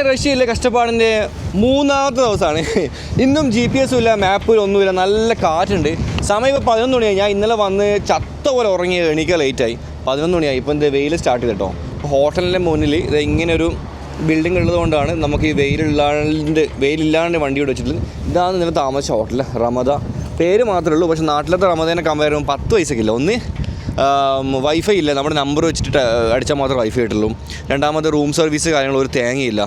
റഷ്യയിലെ കഷ്ടപ്പാടിൻ്റെ മൂന്നാമത്തെ ദിവസമാണ്. ഇന്നും GPS ഇല്ല, മാപ്പിൽ ഒന്നുമില്ല, നല്ല കാറ്റുണ്ട്. സമയം ഇപ്പോൾ 11 മണിയായി. ഞാൻ ഇന്നലെ വന്ന് ചത്ത പോലെ ഉറങ്ങി എണീക്കാൻ ലേറ്റായി. 11 മണിയായി. ഇപ്പോൾ എന്ത് വെയിൽ സ്റ്റാർട്ട് ചെയ്തിട്ടോ. ഹോട്ടലിൻ്റെ മുന്നിൽ ഇത് ഇങ്ങനൊരു ബിൽഡിംഗ് ഉള്ളതുകൊണ്ടാണ് നമുക്ക് ഈ വെയിലില്ലാണ്ട് വണ്ടി ഇവിടെ വെച്ചിട്ടുള്ളത്. ഇതാണ് ഇന്നലെ താമസിച്ച ഹോട്ടൽ റമദ. പേര് മാത്രമേ ഉള്ളൂ, പക്ഷേ നാട്ടിലത്തെ റമദേനെ കമ്പയർ ചെയ്യുമ്പോൾ 10 പൈസക്കില്ല. ഒന്ന് വൈഫൈ ഇല്ല, നമ്മുടെ നമ്പർ വെച്ചിട്ട് അടിച്ചാൽ മാത്രമേ വൈഫൈ കിട്ടുള്ളൂ. രണ്ടാമത് റൂം സർവീസ് കാര്യങ്ങൾ ഒരു തേങ്ങയില്ല.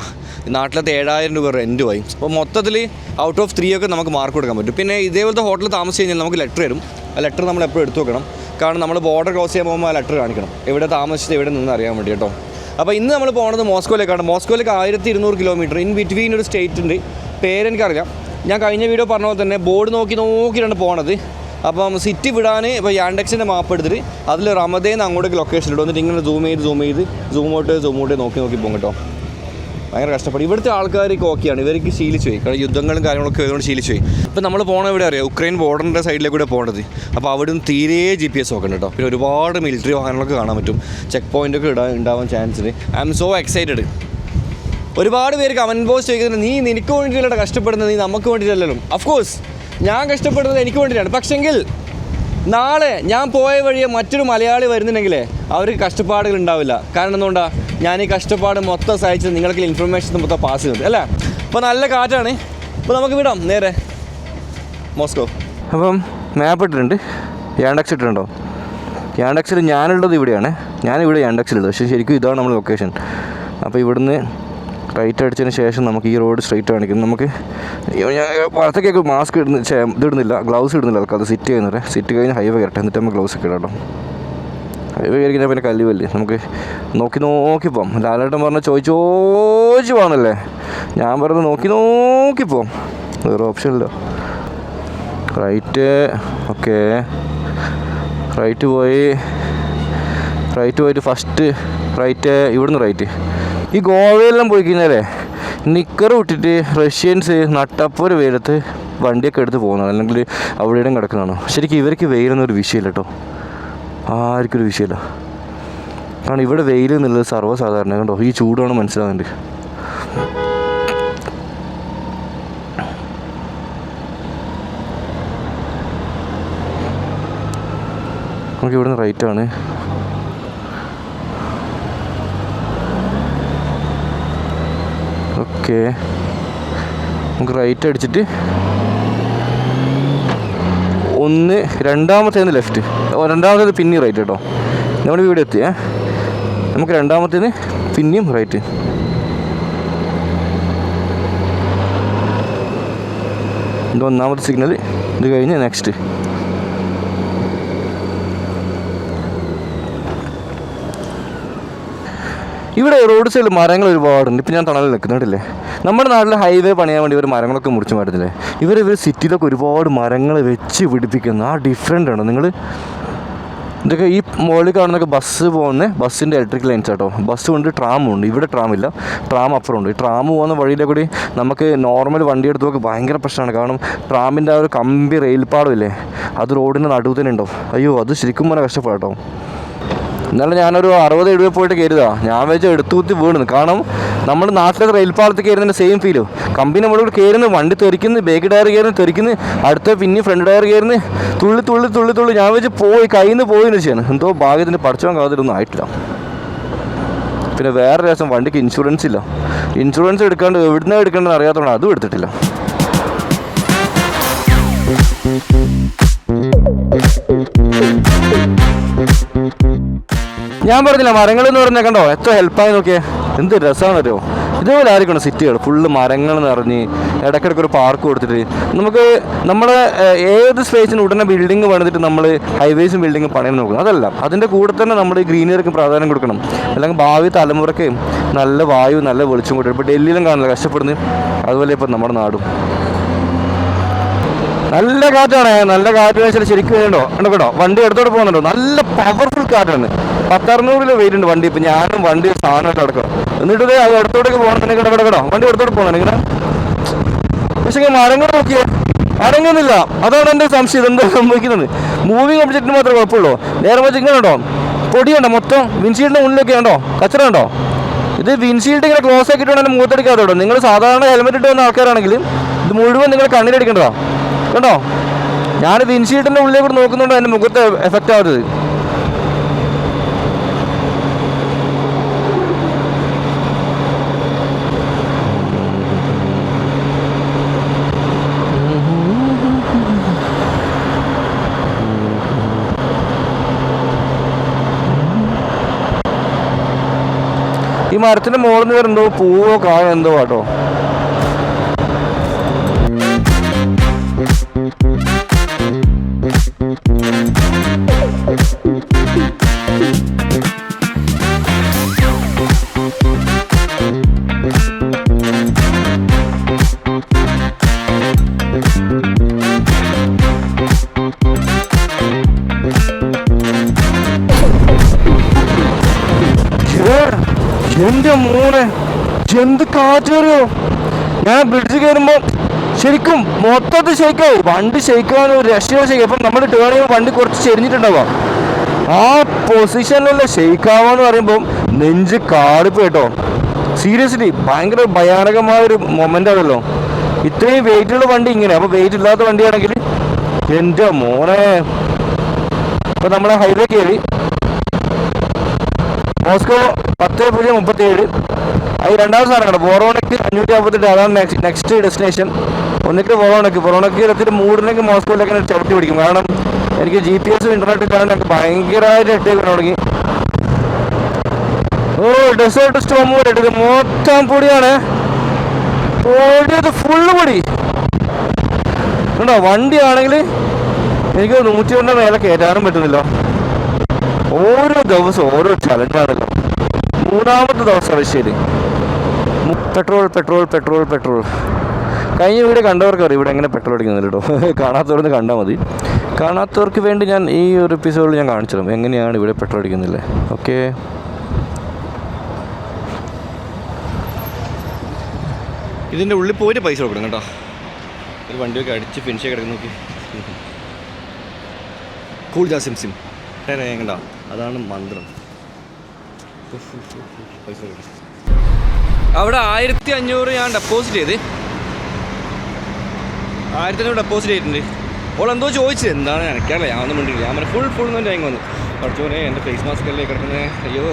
നാട്ടിലത്തെ 7000 രൂപ റെൻറ്റുമായി. അപ്പോൾ മൊത്തത്തിൽ ഔട്ട് ഓഫ് 3 ഒക്കെ നമുക്ക് മാർക്ക് കൊടുക്കാൻ പറ്റും. പിന്നെ ഇതേപോലത്തെ ഹോട്ടലിൽ താമസിച്ച് കഴിഞ്ഞാൽ നമുക്ക് ലെറ്റർ വരും. ആ ലെറ്റർ നമ്മൾ എപ്പോഴും എടുത്തു വെക്കണം. കാരണം നമ്മൾ ബോർഡർ ക്രോസ് ചെയ്യാൻ പോകുമ്പോൾ ആ ലെറ്റർ കാണിക്കണം, എവിടെ താമസിച്ചത് എവിടെ നിന്ന് അറിയാൻ വേണ്ടി കേട്ടോ. അപ്പോൾ ഇന്ന് നമ്മൾ പോകുന്നത് മോസ്കോയിലേക്കാണ്. മോസ്കോയിലേക്ക് 1200 കിലോമീറ്റർ ഇൻ ബിറ്റ്വീൻ ഒരു സ്റ്റേറ്റ് ഉണ്ട്, പേരെനിക്കറിയാം. ഞാൻ കഴിഞ്ഞ വീഡിയോ പറഞ്ഞ പോലെ തന്നെ ബോർഡ് നോക്കിയിട്ടാണ് പോണത്. അപ്പം സിറ്റി വിടാൻ ഇപ്പോൾ യാൻഡെക്സിൻ്റെ മാപ്പ് എടുത്തിട്ട് അതിൽ റമദേന്ന് അങ്ങോട്ടേക്ക് ലൊക്കേഷൻ ഇടും. എന്നിട്ട് ഇങ്ങനെ സൂം ഔട്ട് നോക്കി പോകും കേട്ടോ. ഭയങ്കര കഷ്ടപ്പാട്. ഇവിടുത്തെ ആൾക്കാർക്ക് ഓക്കെയാണ്, ഇവർക്ക് ശീലിച്ചു പോയി. കാരണം യുദ്ധങ്ങളും കാര്യങ്ങളൊക്കെ ഇതുകൊണ്ട് ശീലിച്ചു പോയി. ഇപ്പോൾ നമ്മൾ പോകണ എവിടെ അറിയാം, ഉക്രൈൻ ബോർഡറിൻ്റെ സൈഡിലേക്ക് കൂടെ പോകേണ്ടത്. അപ്പോൾ അവിടെ നിന്ന് തീരെ GPS നോക്കണം കേട്ടോ. പിന്നെ ഒരുപാട് മിലിറ്ററി വാഹനങ്ങളൊക്കെ കാണാൻ പറ്റും. ചെക്ക് പോയിൻ്റൊക്കെ ഉണ്ടാവാൻ chance. I am so excited. ഒരുപാട് പേര് കമൻറ്റ് ബോക്സ് ചോദിക്കുന്നത്, നിനക്ക് വേണ്ടിയിട്ടല്ല കഷ്ടപ്പെടുന്നത്, നീ നമുക്ക് വേണ്ടിയിട്ടല്ലല്ലോ. അഫ്കോഴ്സ് ഞാൻ കഷ്ടപ്പെടുന്നത് എനിക്ക് വേണ്ടിയിട്ടാണ്. പക്ഷെങ്കിൽ നാളെ ഞാൻ പോയ വഴിയെ മറ്റൊരു മലയാളി വരുന്നുണ്ടെങ്കിലേ അവർക്ക് കഷ്ടപ്പാടുകൾ ഉണ്ടാവില്ല. കാരണം എന്തുകൊണ്ടാണ്, ഞാൻ ഈ കഷ്ടപ്പാട് മൊത്തം സഹിച്ച് നിങ്ങൾക്ക് ഇൻഫർമേഷൻ മൊത്തം പാസ് ചെയ്യുന്നുണ്ട് അല്ലേ. അപ്പോൾ നല്ല കാറ്റാണ്. അപ്പോൾ നമുക്ക് വിടാം നേരെ മോസ്കോ. അപ്പം മാപ്പ് ഇട്ടിട്ടുണ്ട്, യാൻഡെക്സ് ഇട്ടിട്ടുണ്ടോ. യാൻഡെക്സിൽ ഞാനുള്ളത് ഇവിടെയാണ്, ഞാനിവിടെ യാൻഡെക്സിലുള്ളത്. പക്ഷേ ശരിക്കും ഇതാണ് നമ്മുടെ ലൊക്കേഷൻ. അപ്പോൾ ഇവിടുന്ന് റൈറ്റ് അടിച്ചതിന് ശേഷം നമുക്ക് ഈ റോഡ് സ്ട്രൈറ്റ് കാണിക്കും. നമുക്ക് പുറത്തേക്കൊക്കെ മാസ്ക് ഇതിടുന്നില്ല, ഗ്ലൗസ് ഇടുന്നില്ല. അത് സിറ്റ് ചെയ്യുന്നത് സിറ്റ് കഴിഞ്ഞ് ഹൈവേ കയറട്ടെ, എന്നിട്ട് നമുക്ക് ഗ്ലൗസ് ഒക്കെ ഇടാം കേട്ടോ. ഹൈവേ കയറി കഴിഞ്ഞാൽ പിന്നെ കല്ലുവല്ലേ, നമുക്ക് നോക്കി പോകാം. ലാലേട്ടൻ പറഞ്ഞാൽ ചോദിച്ചു പോകാമെന്നല്ലേ, ഞാൻ പറഞ്ഞത് നോക്കി പോകാം, വേറെ ഓപ്ഷനില്ല. റൈറ്റ് ഓക്കെ, റൈറ്റ് പോയിട്ട് ഫസ്റ്റ് റൈറ്റ്, ഇവിടുന്ന് റൈറ്റ്. ഈ ഗോവയിലെല്ലാം പോയി കഴിഞ്ഞാലേ നിക്കർ വിട്ടിട്ട് റഷ്യൻസ് നട്ടപ്പൊരു വെയിലത്ത് വണ്ടിയൊക്കെ എടുത്ത് പോകുന്നതാണ്, അല്ലെങ്കിൽ അവിടെയും കിടക്കുന്നതാണ്. ശരിക്കും ഇവർക്ക് വെയിലൊന്നൊരു വിഷയമില്ല കേട്ടോ, ആർക്കൊരു വിഷയമില്ല. കാരണം ഇവിടെ വെയിൽ എന്നുള്ളത് സർവ്വസാധാരണ കേട്ടോ. ഈ ചൂടാണ് മനസ്സിലാകുന്നുണ്ട്. നമുക്ക് ഇവിടുന്ന് റൈറ്റാണ്. ഓക്കെ, നമുക്ക് റൈറ്റ് അടിച്ചിട്ട് രണ്ടാമത്തേന്ന് ലെഫ്റ്റ്, രണ്ടാമത്തേത് പിന്നെയും റൈറ്റ് കേട്ടോ. നമ്മൾ ഇവിടെ എത്തിയേ, നമുക്ക് രണ്ടാമത്തേന്ന് പിന്നെയും റൈറ്റ്. ഇത് ഒന്നാമത്തെ സിഗ്നൽ, ഇത് കഴിഞ്ഞ് നെക്സ്റ്റ്. ഇവിടെ റോഡ് സൈഡിൽ മരങ്ങൾ ഒരുപാടുണ്ട്. ഇപ്പം ഞാൻ തണലിൽ നിൽക്കുന്നുണ്ടല്ലേ. നമ്മുടെ നാട്ടിൽ ഹൈവേ പണിയാൻ വേണ്ടി ഇവർ മരങ്ങളൊക്കെ മുറിച്ച് മാറ്റുന്നില്ലേ, ഇവർ സിറ്റിയിലൊക്കെ ഒരുപാട് മരങ്ങൾ വെച്ച് പിടിപ്പിക്കുന്നു. ആ ഡിഫറെൻ്റ് ആണോ നിങ്ങൾ ഇതൊക്കെ. ഈ മുകളിൽ കാണുന്നൊക്കെ ബസ് പോകുന്ന ബസ്സിൻ്റെ ഇലക്ട്രിക് ലൈൻസ് കേട്ടോ. ബസ് ഉണ്ട്, ട്രാമും ഉണ്ട്. ഇവിടെ ട്രാമില്ല, ട്രാം അപ്പുറമുണ്ട്. ഈ ട്രാം പോകുന്ന വഴിയിലെ കൂടി നമുക്ക് നോർമൽ വണ്ടി എടുത്ത് നോക്കി ഭയങ്കര പ്രശ്നമാണ്. കാരണം ട്രാമിൻ്റെ ആ ഒരു കമ്പി റെയിൽപ്പാടമില്ലേ, അത് റോഡിൻ്റെ നടുവ് തന്നെ ഉണ്ടാവും. അയ്യോ, അത് ശരിക്കും പറഞ്ഞാൽ കഷ്ടപ്പാട്ടോ. എന്നാലും ഞാനൊരു 60-70 പോയിട്ട് കയറുതാ, ഞാൻ വെച്ച് എടുത്തുകുത്തി വീണു. കാരണം നമ്മുടെ നാട്ടിലെ റെയിൽപ്പാളത്ത് കയറുന്നതിൻ്റെ സെയിം ഫീല്. കമ്പനി നമ്മളിവിടെ കയറുന്നു, വണ്ടി തെറിക്കുന്നു, ബാക്ക് ടയർ കയറുന്നു, തെറിക്കുന്നു, അടുത്ത പിന്നെ ഫ്രണ്ട് ടയർ കയറുന്നു, തുള്ളി. ഞാൻ വെച്ച് കയ്യിൽ നിന്ന് പോയിന്ന് വെച്ചാണ്. എന്തോ ഭാഗ്യത്തിന് പഠിച്ചവൻ കാതിലൊന്നും ആയിട്ടില്ല. പിന്നെ വേറെ രസം, വണ്ടിക്ക് ഇൻഷുറൻസ് ഇല്ല. ഇൻഷുറൻസ് എടുക്കാണ്ട് എവിടുന്ന് എടുക്കേണ്ടതെന്ന് അറിയാത്തതുകൊണ്ട് അതും എടുത്തിട്ടില്ല. ഞാൻ പറഞ്ഞില്ല, മരങ്ങളെന്ന് പറഞ്ഞാൽ കണ്ടോ എത്ര ഹെൽപ്പായി നോക്കിയേ, എന്ത് രസമാണെന്ന് അറിയോ. ഇതേപോലെ ആയിരിക്കണം സിറ്റികൾ, ഫുള്ള് മരങ്ങൾ നിറഞ്ഞ് ഇടയ്ക്കിടയ്ക്ക് ഒരു പാർക്ക് കൊടുത്തിട്ട്. നമ്മളെ ഏത് സ്പേസിന് ഉടനെ ബിൽഡിങ് പണിതിട്ട് നമ്മൾ ഹൈവേസും ബിൽഡിങ്ങും പണിയാൻ നോക്കണം. അതല്ല, അതിൻ്റെ കൂടെ തന്നെ നമ്മൾ ഗ്രീനറിക്ക് പ്രാധാന്യം കൊടുക്കണം. അല്ലെങ്കിൽ ഭാവി തലമുറയ്ക്ക് നല്ല വായു, നല്ല വെളിച്ചം കൊടുക്കും. ഇപ്പോൾ ഡൽഹിയിലും കാണില്ല കഷ്ടപ്പെടുന്നത്, അതുപോലെ ഇപ്പോൾ നമ്മുടെ നാടും. നല്ല കാറ്റാണ്, നല്ല കാറ്റ് വെച്ചാൽ ശരിക്കും കേട്ടോ. വണ്ടി എടുത്തോട്ട് പോകുന്നുണ്ടോ, നല്ല പവർഫുൾ കാറ്റാണ്. 1000-600 വെയിറ്റ് ഉണ്ട് വണ്ടി. ഇപ്പം ഞാനും വണ്ടി സാധനമായിട്ട് അടക്കണം. എന്നിട്ട് അത് അടുത്തോട്ടേക്ക് പോകണമെന്നുണ്ടെങ്കിൽ കേട്ടോ, വണ്ടി അടുത്തോട്ട് പോകണം ഇങ്ങനെ. പക്ഷേ മരങ്ങൾ നോക്കിയേ, അടങ്ങുന്നില്ല. അതാണ് എൻ്റെ സംശയം, എന്താ സംഭവിക്കുന്നത്. മൂവിങ് ഒബ്ജക്റ്റിന് മാത്രമേ കുഴപ്പമുള്ളൂ. നേരെ വെച്ച് ഇങ്ങനെ ഉണ്ടോ, പൊടിയുണ്ടോ, മൊത്തം വിൻഷീൽഡിൻ്റെ മുന്നിലൊക്കെ ഉണ്ടോ, കച്ചറ ഉണ്ടോ. ഇത് വിൻഷീൽഡ് ഇങ്ങനെ ക്ലോസ് ആക്കിയിട്ടുണ്ടെങ്കിൽ മുഖത്തടിക്കാതെ കേട്ടോ. നിങ്ങൾ സാധാരണ ഹെൽമെറ്റ് ഇട്ട് വന്ന ആൾക്കാരാണെങ്കിൽ ഇത് മുഴുവൻ നിങ്ങൾ കണ്ണിലടിക്കണ്ടോ കേട്ടോ. ഞാൻ വിൻഷീൽഡിൻ്റെ ഉള്ളിലേക്ക് കൂടെ നോക്കുന്നുണ്ടോ എൻ്റെ മുഖത്ത് എഫക്റ്റ് ആവുന്നത്. ഈ മരത്തിൻ്റെ മുകളിൽ നിന്ന് വരുന്നോ പൂവോ കായോ എന്തോ കേട്ടോ. എൻ്റെ മോനെ എന്ത് കാറ്ററിയോ. ഞാൻ ബ്രിഡ്ജ് കയറുമ്പോൾ ശരിക്കും മൊത്തത്തിൽ ഷെയ്ക്കാവും. വണ്ടി ഷെയ്ക്കാനും ഒരു രക്ഷയോ ഷെയ്ക്കും. അപ്പം നമ്മൾ ടേൺ ചെയ്യുമ്പോൾ വണ്ടി കുറച്ച് ചെരിഞ്ഞിട്ടുണ്ടാവാം. ആ പൊസിഷനിലുള്ള ഷെയ്ക്കാവാന്ന് പറയുമ്പം നെഞ്ച് കാടിപ്പ് കേട്ടോ. സീരിയസ്ലി ഭയങ്കര ഭയാനകമായൊരു മൊമെൻ്റ് ആണല്ലോ. ഇത്രയും വെയിറ്റുള്ള വണ്ടി ഇങ്ങനെ. അപ്പോൾ വെയിറ്റ് ഇല്ലാത്ത വണ്ടിയാണെങ്കിൽ എൻ്റെ മോനെ. ഇപ്പം നമ്മളെ ഹൈവേ കയറി മോസ്കോ 10:37. അത് രണ്ടാമത്തെ സാധനം കേട്ടോ. വൊറോണയ്ക്ക് 558. അതാണ് നെക്സ്റ്റ് ഡെസ്റ്റിനേഷൻ. ഒന്നിട്ട് വൊറോണയ്ക്ക് എത്തിയിട്ട് മൂടിനെങ്കിൽ മോസ്കോയിലേക്ക് ചവിട്ടി പിടിക്കും. കാരണം എനിക്ക് GPS ഇൻ്റർനെറ്റ് കാണാൻ എനിക്ക് ഭയങ്കരമായിട്ട് ഹെഡേക്ക് തുടങ്ങി. ഓ ഡെസേർട്ട് സ്റ്റോം പോലെ മൊത്തം പൊടിയാണ്. പൊടിയത് ഫുള്ള് പൊടി കണ്ടോ. വണ്ടിയാണെങ്കിൽ എനിക്ക് 100 മേലെ കയറ്റാനും പറ്റുന്നില്ല. ഓരോ ദിവസം ഓരോ ചലഞ്ചാണല്ലോ. മൂന്നാമത്തെ ദിവസം ശരി. പെട്രോൾ. കഴിഞ്ഞ വീട് കണ്ടവർക്ക് അറിയാം ഇവിടെ എങ്ങനെ പെട്രോൾ അടിക്കുന്നില്ല കേട്ടോ. കാണാത്തവരൊന്ന് കണ്ടാൽ മതി. കാണാത്തവർക്ക് വേണ്ടി ഞാൻ ഈ ഒരു എപ്പിസോഡിൽ ഞാൻ കാണിച്ചു തരാം എങ്ങനെയാണ് ഇവിടെ പെട്രോൾ അടിക്കുന്നില്ലേ. ഓക്കെ, ഇതിൻ്റെ ഉള്ളിൽ പോയിട്ട് പൈസ കൊടുക്കണം കേട്ടോ. ഒരു വണ്ടിയൊക്കെ അടിച്ച് ഫിനിഷ് കിടക്കുന്നു. നോക്കി കൂൾ ജാ സിം കണ്ടോ. അതാണ് മന്ത്രം. പൈസ അവിടെ 1500 ഞാൻ ഡെപ്പോസിറ്റ് ചെയ്ത് 1500 ഡെപ്പോസിറ്റ് ചെയ്തിട്ടുണ്ട്. അപ്പോൾ എന്തോ ചോദിച്ചത് എന്താണ് എനിക്കറിയില്ല. ഞാൻ ഒന്നും മിണ്ടില്ല. ഞാൻ ഫുൾ എന്ന് ടൈം വന്നു. പഠിച്ചോനെ എൻ്റെ ഫേസ് മാസ്ക് അല്ലേ കിടക്കുന്നത്. അയ്യോ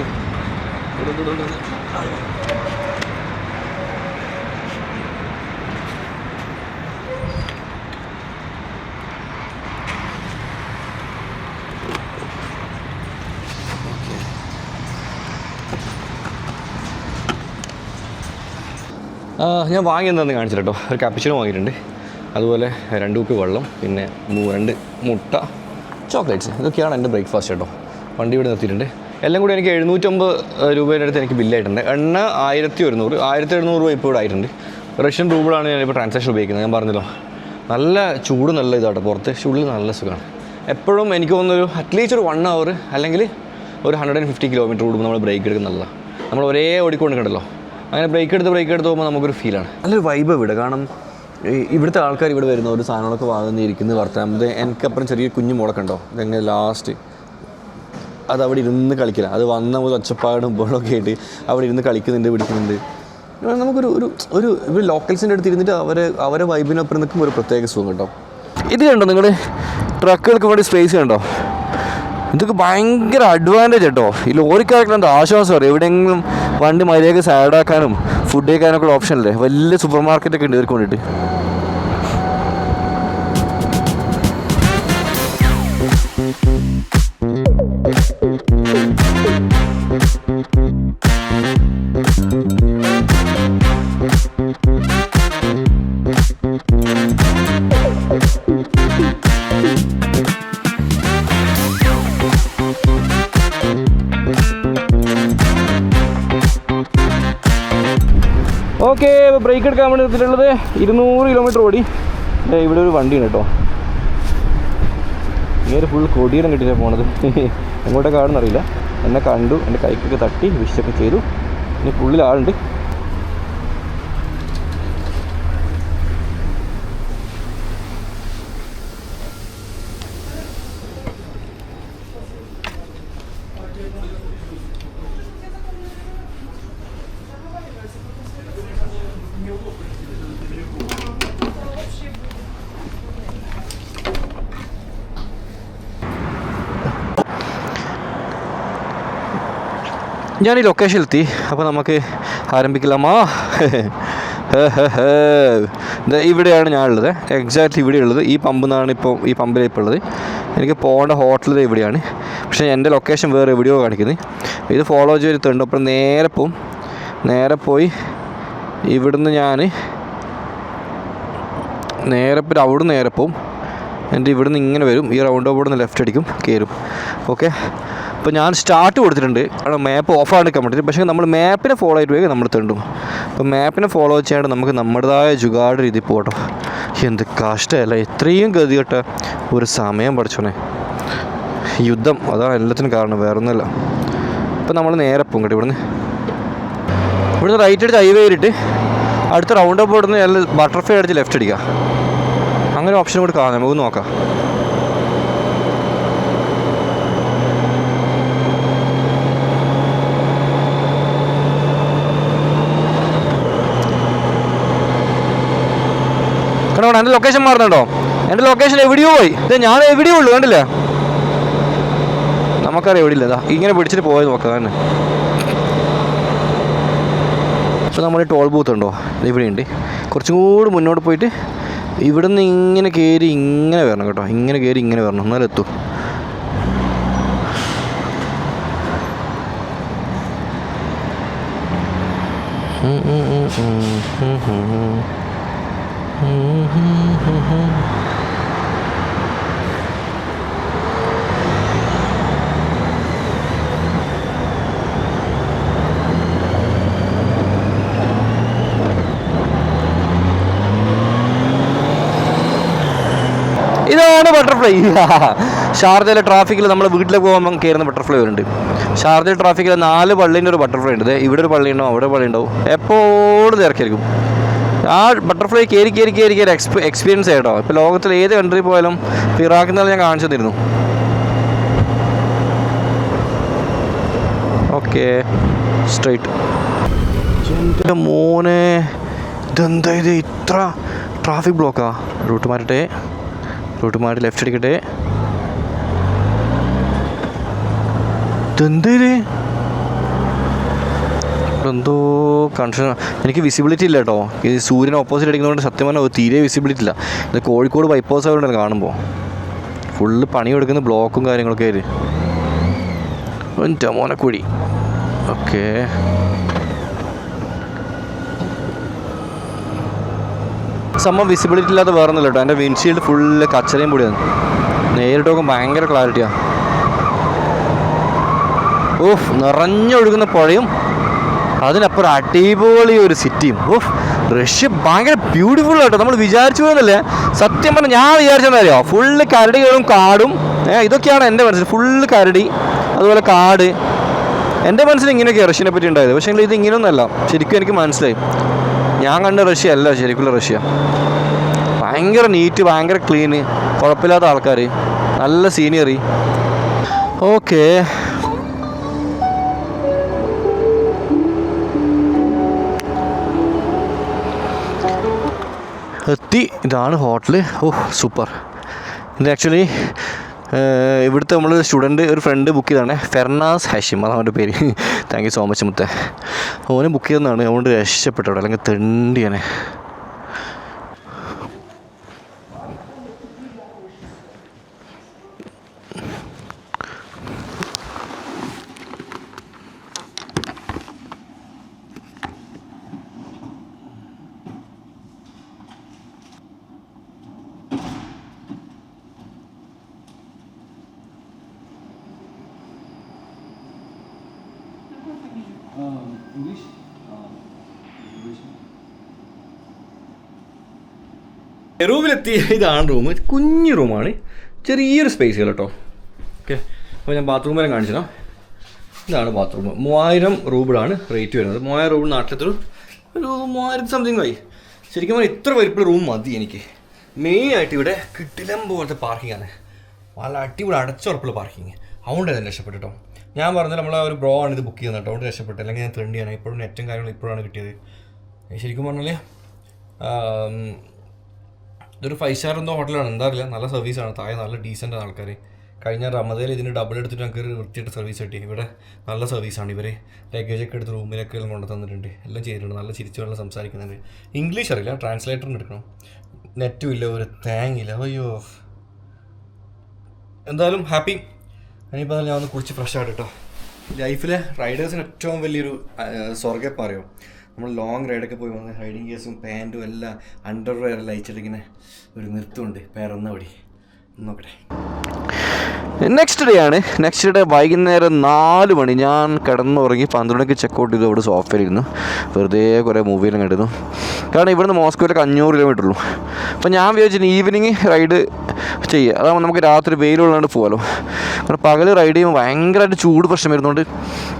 ഞാൻ വാങ്ങിയെന്താണെന്ന് കാണിച്ചില്ല കേട്ടോ. ഒരു കാപ്പിച്ചിനോ വാങ്ങിയിട്ടുണ്ട്. അതുപോലെ 2 കുപ്പി വെള്ളം, പിന്നെ 2 മുട്ട, ചോക്ലേറ്റ്സ്. ഇതൊക്കെയാണ് എൻ്റെ ബ്രേക്ക്ഫാസ്റ്റ് കേട്ടോ. വണ്ടി ഇവിടെ നിർത്തിയിട്ടുണ്ട്. എല്ലാം കൂടി എനിക്ക് 750 രൂപയുടെ അടുത്ത് എനിക്ക് ബില്ലായിട്ടുണ്ട്. എണ്ണ 1700 രൂപ ഇപ്പോൾ ഇവിടെ ആയിട്ടുണ്ട്. റഷ്യൻ റൂബിളാണ് ഞാനിപ്പോൾ ട്രാൻസാക്ഷൻ ഉപയോഗിക്കുന്നത്. ഞാൻ പറഞ്ഞല്ലോ നല്ല ചൂട്, നല്ല ഇതാട്ടോ. പുറത്ത് ചൂടിൽ നല്ല സുഖമാണ്. എപ്പോഴും എനിക്ക് തോന്നുന്നൊരു അറ്റ്ലീസ്റ്റ് ഒരു 1 hour അല്ലെങ്കിൽ ഒരു 150 കിലോമീറ്റർ കൂടുമ്പോൾ നമ്മൾ ബ്രേക്ക് എടുക്കുന്നത് നല്ലതാണ്. നമ്മൾ ഒരേ ഓടിക്കൊണ്ടിരിക്കണ്ടല്ലോ. അങ്ങനെ ബ്രേക്ക് എടുത്ത് പോകുമ്പോൾ നമുക്കൊരു ഫീലാണ്. നല്ലൊരു വൈബ് ഇവിടെ. കാരണം ഇവിടുത്തെ ആൾക്കാർ ഇവിടെ വരുന്ന ഒരു സാധനങ്ങളൊക്കെ വാങ്ങുന്നിരിക്കുന്നത് വർത്താനത്. എനിക്കപ്പുറം ചെറിയ കുഞ്ഞു മുളക്ക ഉണ്ടോ. ഇതെങ്ങനെ ലാസ്റ്റ് അത് അവിടെ ഇരുന്ന് കളിക്കില്ല. അത് വന്ന മുതൽ ഒച്ചപ്പാടും ബോളൊക്കെ ആയിട്ട് അവിടെ ഇരുന്ന് കളിക്കുന്നുണ്ട്, പിടിക്കുന്നുണ്ട്. നമുക്കൊരു ഒരു ഒരു ഇവർ ലോക്കൽസിൻ്റെ അടുത്ത് ഇരുന്നിട്ട് അവരെ വൈബിനൊപ്പം നിൽക്കുമ്പോൾ ഒരു പ്രത്യേക സുഖം കേട്ടോ. ഇത് കണ്ടോ നിങ്ങൾ, ട്രക്കുകൾക്ക് വേണ്ടി സ്പേസ് കണ്ടോ. ഇതൊക്കെ ഭയങ്കര അഡ്വാൻറ്റേജ് കേട്ടോ. ഈ ലോറിക്കാർക്കുള്ള എന്താ ആശ്വാസം അറിയാം. എവിടെയെങ്കിലും വണ്ടി മര്യാദയ്ക്ക് സൈഡാക്കാനും ഫുഡ് കഴിക്കാനൊക്കെ ഉള്ള ഓപ്ഷൻ അല്ലേ. വലിയ സൂപ്പർ മാർക്കറ്റൊക്കെ ഉണ്ട് ഇവർക്ക് വേണ്ടിയിട്ട്. ഓക്കെ, ബ്രേക്ക് എടുക്കാൻ വേണ്ടി എടുത്തിട്ടുള്ളത് 200 കിലോമീറ്റർ ഓടി. ഇവിടെ ഒരു വണ്ടിയാണ് കേട്ടോ. ഇങ്ങനെ ഫുൾ കൊടിയിടം കിട്ടിയിട്ടാണ് പോണത്. എങ്ങോട്ടൊക്കെ ആണെന്നറിയില്ല. എന്നെ കണ്ടു, എൻ്റെ കൈക്കൊക്കെ തട്ടി വിഷൊക്കെ ചെയ്തു. ഇനി ഫുള്ളിൽ ആളുണ്ട്. ഞാൻ ഈ ലൊക്കേഷനിലെത്തി. അപ്പോൾ നമുക്ക് ആരംഭിക്കലാമാ. ഇവിടെയാണ് ഞാനുള്ളത്, എക്സാക്ട്ലി ഇവിടെ ഉള്ളത്. ഈ പമ്പിൽ നിന്നാണ് ഈ പമ്പിലാണ് ഇപ്പോൾ ഉള്ളത്. എനിക്ക് പോകേണ്ട ഹോട്ടൽ ഇവിടെയാണ്, പക്ഷേ എൻ്റെ ലൊക്കേഷൻ വേറെ എവിടെയോ കാണിക്കുന്നത്. ഇത് ഫോളോ ചെയ്തിട്ടുണ്ട്. അപ്പം നേരെ പോയി ഇവിടുന്ന് ഞാൻ നേരെ പോവും. എൻ്റെ ഇവിടുന്ന് ഇങ്ങനെ വരും, ഈ റൗണ്ട് ഓഫ് ലെഫ്റ്റ് അടിക്കും, കയറും. ഓക്കെ, അപ്പോൾ ഞാൻ സ്റ്റാർട്ട് കൊടുത്തിട്ടുണ്ട്. അവിടെ മാപ്പ് ഓഫ് ആകാൻ പറ്റില്ല, പക്ഷേ നമ്മൾ മാപ്പിനെ ഫോളോ ആയിട്ട് പോയി നമ്മൾ തെണ്ടും. അപ്പോൾ മാപ്പിനെ ഫോളോ ചെയ്യാണ്ട് നമുക്ക് നമ്മുടേതായ ജുഗാട് രീതി പോകട്ടോ. എന്ത് കഷ്ടമല്ല, ഇത്രയും ഗതികെട്ട ഒരു സമയം പഠിച്ചോനെ. യുദ്ധം അതാണ് എല്ലാത്തിനും കാരണം, വേറെ ഒന്നുമില്ല. അപ്പോൾ നമ്മൾ നേരെ പോകും കേട്ടോ. ഇവിടുന്ന് റൈറ്റ് അടിച്ച് ഹൈവേ കയറിയിട്ട് അടുത്ത റൗണ്ട് ഓഫ് ഇവിടുന്ന് എല്ലാം ബട്ടർഫ്ലൈ അടിച്ച് ലെഫ്റ്റ് അടിക്കുക. അങ്ങനെ ഓപ്ഷൻ കൂടി കാണാം, നമുക്ക് നോക്കാം. കണ്ടോ, എൻ്റെ ലൊക്കേഷൻ മാറുന്നുണ്ടോ? എൻ്റെ ലൊക്കേഷൻ എവിടെയോ പോയി. ഇത് ഞാൻ എവിടെയോ ഉള്ളൂ, കണ്ടില്ലേ? നമുക്കറിയാം എവിടെ ഇല്ല. ഇങ്ങനെ പിടിച്ചിട്ട് പോയത് നോക്കാം തന്നെ. അപ്പോൾ നമ്മൾ ടോൾ ബൂത്ത് ഉണ്ടോ? ഇവിടെ ഉണ്ട്. കുറച്ചും കൂടി മുന്നോട്ട് പോയിട്ട് ഇവിടെ നിന്ന് ഇങ്ങനെ കയറി ഇങ്ങനെ വരണം കേട്ടോ. ഇങ്ങനെ കയറി ഇങ്ങനെ വരണം, എന്നാലും എത്തും. ഇതാണ് ബട്ടർഫ്ലൈ. ഷാർജയിലെ ട്രാഫിക്കിൽ നമ്മൾ വീട്ടിലേക്ക് പോകുമ്പോൾ കയറുന്ന ബട്ടർഫ്ലൈ വരുന്നുണ്ട്. ഷാർജയിൽ ട്രാഫിക്കിൽ 4 പള്ളീൻ്റെ ഒരു ബട്ടർഫ്ലൈ ഉണ്ട്. ഇവിടെ ഒരു പള്ളി ഉണ്ടാവും, അവിടെ പള്ളി ഉണ്ടാവും, എപ്പോഴും തിരക്കായിരിക്കും. ആ ബട്ടർഫ്ലൈ കയറി എക്സ്പീരിയൻസ് ആയിട്ടോ. ഇപ്പോൾ ലോകത്തിൽ ഏത് കൺട്രി പോയാലും ഇറാഖിൽ നിന്നാലും ഞാൻ കാണിച്ചു തന്നിരുന്നു. Okay, straight. എൻ്റെ മോനെ, ഇതെന്താ ഇത് ഇത്ര ട്രാഫിക് ബ്ലോക്കാ? റൂട്ട് മാറ്റി ലെഫ്റ്റ് അടിക്കട്ടെ. ഇതെന്ത് എന്തോ കൺഫ്യൂഷൻ. എനിക്ക് വിസിബിലിറ്റി ഇല്ല കേട്ടോ. ഈ സൂര്യൻ ഓപ്പോസിറ്റ് അടിക്കുന്നതുകൊണ്ട് സത്യം പറഞ്ഞാൽ തീരെ വിസിബിലിറ്റി ഇല്ല. ഇത് കോഴിക്കോട് ബൈപ്പാസ് ആയതുകൊണ്ടാണ് കാണുമ്പോൾ ഫുള്ള് പണിയെടുക്കുന്ന ബ്ലോക്കും കാര്യങ്ങളൊക്കെ ആയിട്ട്. എൻ്റെ മോനക്കുഴി. ഓക്കെ, സംഭവം വിസിബിലിറ്റി ഇല്ലാത്ത വേറെ ഒന്നുമില്ല കേട്ടോ. എൻ്റെ വിൻഷീൽഡ് ഫുള്ള് കച്ചറയും പൊടിയാണ്. നേരിട്ട് നോക്കുമ്പോൾ ഭയങ്കര ക്ലാരിറ്റിയാണ്. ഓഹ്, നിറഞ്ഞൊഴുകുന്ന പുഴയും അതിനപ്പുറം അടിപൊളി ഒരു സിറ്റിയും. ഓഹ്, റഷ്യ ഭയങ്കര ബ്യൂട്ടിഫുൾ ആട്ടോ. നമ്മൾ വിചാരിച്ചു പോകുന്നല്ലേ, സത്യം പറഞ്ഞാൽ ഞാൻ വിചാരിച്ചെന്നറിയോ, ഫുള്ള് കരടികളും കാടും ഇതൊക്കെയാണ് എൻ്റെ മനസ്സിൽ. ഫുള്ള് കരടി, അതുപോലെ കാട്. എൻ്റെ മനസ്സിൽ ഇങ്ങനെയൊക്കെയാണ് റഷ്യനെ പറ്റി ഉണ്ടായത്. പക്ഷേ ഇത് ഇങ്ങനെയൊന്നുമല്ല. ശരിക്കും എനിക്ക് മനസ്സിലായി, ഞാൻ കണ്ട റഷ്യ അല്ല ശരിക്കുള്ള റഷ്യ. ഭയങ്കര നീറ്റ്, ഭയങ്കര ക്ലീന്, കുഴപ്പമില്ലാത്ത ആൾക്കാർ, നല്ല സീനിയറി. ഓക്കെ, എത്തി. ഇതാണ് ഹോട്ടൽ. ഓഹ്, സൂപ്പർ. ഇത് ആക്ച്വലി ഇവിടുത്തെ നമ്മൾ സ്റ്റുഡൻറ്റ് ഒരു ഫ്രണ്ട് ബുക്ക് ചെയ്തതാണ്, ഫെർനാസ് ഹാഷിം, അതാണ് അവൻ്റെ പേര്. താങ്ക് യു സോ മച്ച് മുത്തേ. ഓന് ബുക്ക് ചെയ്തതാണ്, അതുകൊണ്ട് രക്ഷപ്പെട്ടവിടെ, അല്ലെങ്കിൽ തെണ്ടിയാനെ. റൂമിലെത്തി. ഇതാണ് റൂം. കുഞ്ഞു റൂമാണ്, ചെറിയൊരു സ്പേസ് കേട്ടോ. ഓക്കെ, അപ്പോൾ ഞാൻ ബാത്റൂമിനെ കാണിച്ചോ. ഇതാണ് ബാത്റൂം. 3000 റൂബിളാണ് റേറ്റ് വരുന്നത്. 3000 റൂബിൾ നാട്ടിലത്തൊരു 3000 സംതിങ് ആയി. ശരിക്കും പറഞ്ഞാൽ ഇത്ര വലിപ്പമുള്ള റൂം മതി എനിക്ക്. മെയിനായിട്ട് ഇവിടെ കിട്ടിലം പോലത്തെ പാർക്കിംഗ് ആണ്, നല്ല അടിപൊളി അടച്ചുറപ്പുള്ള പാർക്കിങ്. അതുകൊണ്ട് തന്നെ രക്ഷപ്പെട്ടു കേട്ടോ. ഞാൻ പറഞ്ഞാൽ നമ്മളെ ഒരു ബ്രോ ആണ് ഇത് ബുക്ക് ചെയ്യുന്നത് കേട്ടോ, അതുകൊണ്ട് രക്ഷപ്പെട്ടു. അല്ലെങ്കിൽ ഞാൻ തെണ്ടിയാണ്. ഇപ്പോഴും നെറ്റും കാര്യങ്ങളും ഇപ്പോഴാണ് കിട്ടിയത്. ശരിക്കും പറഞ്ഞാൽ ഇതൊരു 5 സ്റ്റാർ എന്തോ ഹോട്ടലാണ്, എന്താ അറിയില്ല. നല്ല സർവീസാണ്, താഴെ നല്ല ഡീസൻ്റ് ആൾക്കാർ. കഴിഞ്ഞ റമദയിൽ ഇതിന് ഡബിൾ എടുത്തിട്ട് ഞങ്ങൾക്ക് വൃത്തിയായിട്ട് സർവീസ് കിട്ടി. ഇവിടെ നല്ല സർവീസാണ്. ഇവർ ലഗേജൊക്കെ എടുത്ത് റൂമിലൊക്കെ കൊണ്ടു തന്നിട്ടുണ്ട്, എല്ലാം ചെയ്തിട്ടുണ്ട്. നല്ല ചിരിച്ചുകൊണ്ട് സംസാരിക്കുന്നുണ്ട്. ഇംഗ്ലീഷ് അറിയില്ല, ട്രാൻസ്ലേറ്ററിന് എടുക്കണം. നെറ്റും ഇല്ല, ഒരു തേങ്ങയില്ല. അയ്യോ, എന്തായാലും ഹാപ്പി. ഇനിയിപ്പോൾ ഞാൻ ഒന്ന് കുളിച്ച് ഫ്രഷ് ആയിട്ട് കേട്ടോ. ലൈഫിലെ റൈഡേഴ്സിന് ഏറ്റവും വലിയൊരു സ്വർഗ്ഗം പറയും. നമ്മൾ ലോങ് റൈഡൊക്കെ പോയി വന്ന് റൈഡിങ് ഗിയേഴ്സും പാൻറ്റും എല്ലാം അണ്ടർവെയർ എല്ലാം അയച്ചിട്ടിങ്ങനെ ഒരു നൃത്തമുണ്ട് പേരൊന്നപടി നോക്കട്ടെ. നെക്സ്റ്റ് ഡേ ആണ്. നെക്സ്റ്റ് ഡേ വൈകുന്നേരം 4 മണി. ഞാൻ കിടന്നുറങ്ങി 12 മണിക്ക് ചെക്കൗട്ട് ചെയ്തു. ഇവിടെ സോഫയിലിരുന്നു വെറുതെ കുറേ മൂവിയെല്ലാം കണ്ടിരുന്നു. കാരണം ഇവിടുന്ന് മോസ്കോയിലേക്ക് 500 കിലോമീറ്റർ ഉള്ളൂ. അപ്പോൾ ഞാൻ വിചാരിച്ചു ഈവനിങ് റൈഡ് ചെയ്യുക, അതാകുമ്പോൾ നമുക്ക് രാത്രി വെയിലുള്ളതുകൊണ്ട് പോകാമല്ലോ. കാരണം പകൽ റൈഡ് ചെയ്യുമ്പോൾ ഭയങ്കരമായിട്ട് ചൂട് പ്രശ്നം വരുന്നതുകൊണ്ട്